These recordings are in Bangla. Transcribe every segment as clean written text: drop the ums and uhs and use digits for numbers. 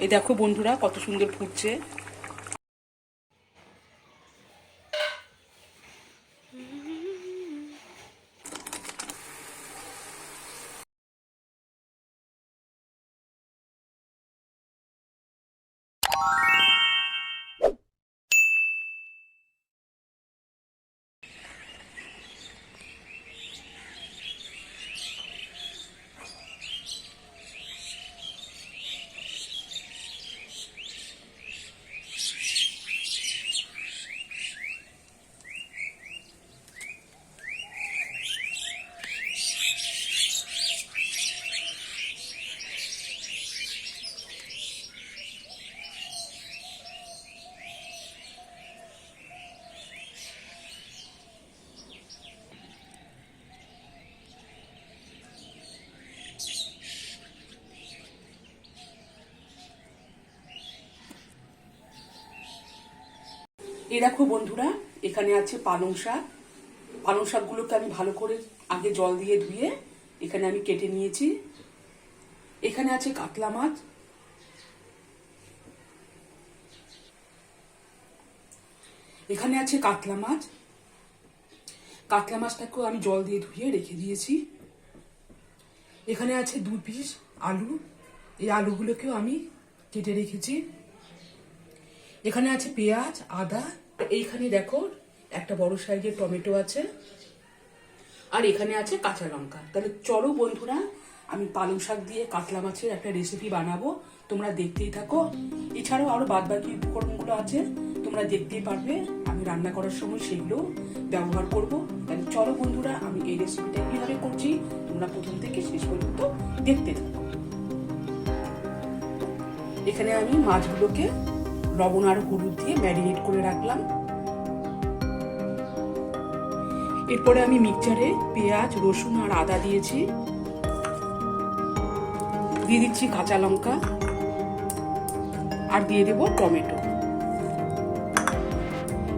এই দেখো বন্ধুরা কত সুন্দর ফুটছে। এই দেখো বন্ধুরা, এখানে আছে পালং শাক। পালং শাকগুলোকে আমি ভালো করে আগে জল দিয়ে ধুয়ে এখানে আমি কেটে নিয়েছি। এখানে আছে কাতলা মাছ, এখানে আছে কাতলা মাছ। কাতলা মাছটাকেও আমি জল দিয়ে ধুয়ে রেখে দিয়েছি। এখানে আছে 2 পিস আলু, এই আলুগুলোকেও আমি কেটে রেখেছি। এখানে আছে পেঁয়াজ, আদা, এইখানে দেখো একটা বড় সাইজের টমেটো আছে, আর এখানে আছে কাঁচা লঙ্কা। তাহলে চলো বন্ধুরা, আমি পালং শাক দিয়ে কাতলা মাছের একটা রেসিপি বানাবো, তোমরা দেখতেই থাকো। এছাড়াও আরো বাদবাকি উপকরণগুলো আছে, তোমরা দেখতেই পারবে। আমি রান্না করার সময় সেগুলো ব্যবহার করব। তাহলে চলো বন্ধুরা, আমি এই রেসিপিটা কিভাবে করছি তোমরা প্রথম থেকে শেষ পর্যন্ত দেখতে থাকো। এখানে আমি মাছগুলোকে লবণ আর হলুদ দিয়ে ম্যারিনেট করে রাখলাম। এরপরে আমি মিক্সচারে পেঁয়াজ, রসুন আর আদা দিয়েছি, দিয়ে দিচ্ছি কাঁচা লঙ্কা, আর দিয়ে দেব টমেটো।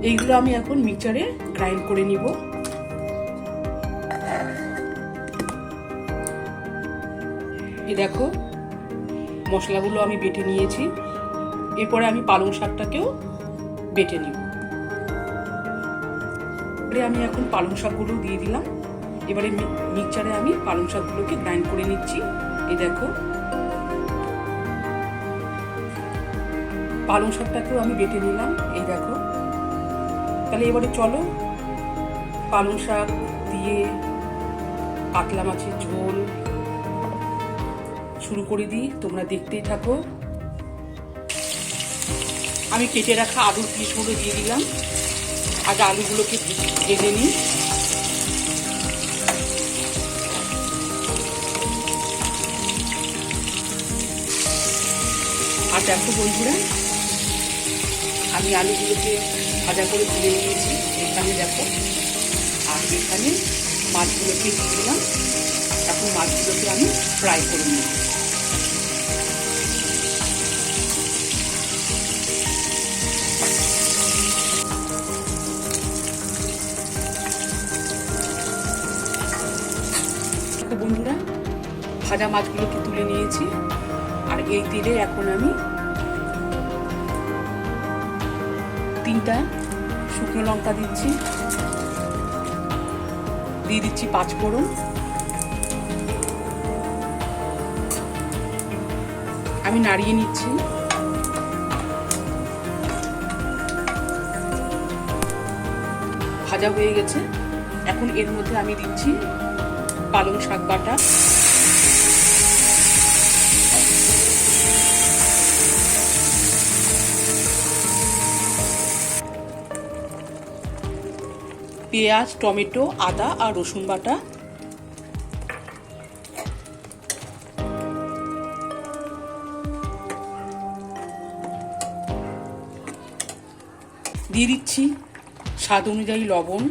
এইগুলো আমি এখন মিক্সচারে গ্রাইন্ড করে নিব। এই দেখো মশলাগুলো আমি বেটে নিয়েছি। এরপরে আমি পালং শাকটাকেও বেটে নিব। আমি এখন পালং শাকগুলো দিয়ে দিলাম। এবারে মিক্সচারে আমি পালং শাকগুলোকে গ্রাইন্ড করে নিচ্ছি। এই দেখো পালং শাকটাকেও আমি বেটে নিলাম। এই দেখো, তাহলে এবারে চলো পালং শাক দিয়ে কাতলা মাছের ঝোল শুরু করে দিই, তোমরা দেখতেই থাকো। আমি কেটে রাখা আলুর পিসগুলো দিয়ে দিলাম। আগে আলুগুলোকে ভেজে নিই। আর দেখো বন্ধুরা, আমি আলুগুলোকে ভাজা করে তুলে নিয়েছি। এখানে দেখো, আর এখানে মাছগুলোকে দিয়ে দিলাম। এখন মাছগুলোকে আমি ফ্রাই করে নিই। বন্ধুরা, ভাজা মাছগুলোকে তুলে নিয়েছি। আর এই তেলে এখন আমি 3টা শুকনো লঙ্কা দিচ্ছি, দিয়ে দিচ্ছি 5 ফোড়ন, আমি নাড়িয়ে নিচ্ছি। ভাজা হয়ে গেছে। এখন এর মধ্যে আমি দিচ্ছি পালং শাক বাটা, পেঁয়াজ, টমেটো, আদা আর রসুন বাটা, দিয়ে দিচ্ছি স্বাদ অনুযায়ী লবণ,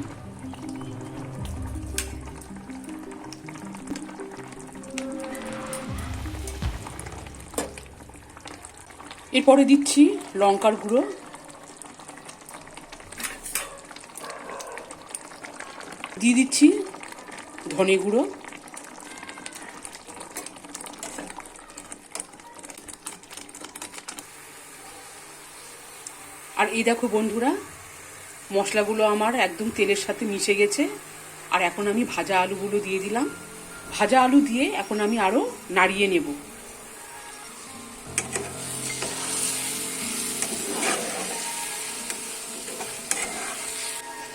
এরপরে দিচ্ছি লঙ্কার গুঁড়ো, দিয়ে দিচ্ছি ধনে গুঁড়ো, আর এই দেখো বন্ধুরা, মশলাগুলো আমার একদম তেলের সাথে মিশে গেছে। আর এখন আমি ভাজা আলুগুলো দিয়ে দিলাম। ভাজা আলু দিয়ে এখন আমি আরো নাড়িয়ে নেব।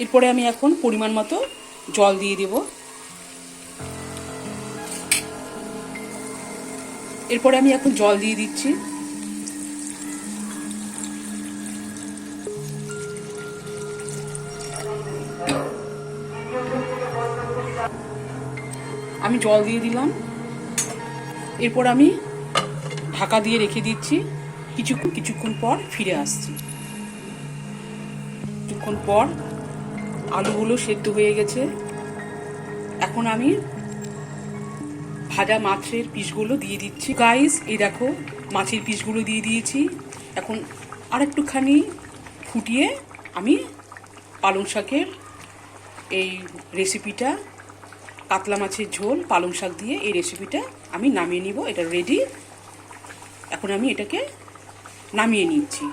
এরপরে আমি এখন পরিমাণ মতো জল দিয়ে দেব। এরপরে আমি এখন জল দিয়ে দিচ্ছি। আমি জল দিয়ে দিলাম। এরপর আমি ঢাকা দিয়ে রেখে দিচ্ছি। কিছুক্ষণ পর ফিরে আসছি। কিছুক্ষণ পর আলুগুলো সেদ্ধ হয়ে গেছে। এখন আমি ভাজা মাছের পিসগুলো দিয়ে দিচ্ছি। গাইস, এই দেখো মাছের পিসগুলো দিয়ে দিয়েছি। এখন আরেকটুখানি ফুটিয়ে আমি পালং শাকের এই রেসিপিটা, কাতলা মাছের ঝোল পালং শাক দিয়ে এই রেসিপিটা আমি নামিয়ে নিব। এটা রেডি। এখন আমি এটাকে নামিয়ে নিচ্ছি।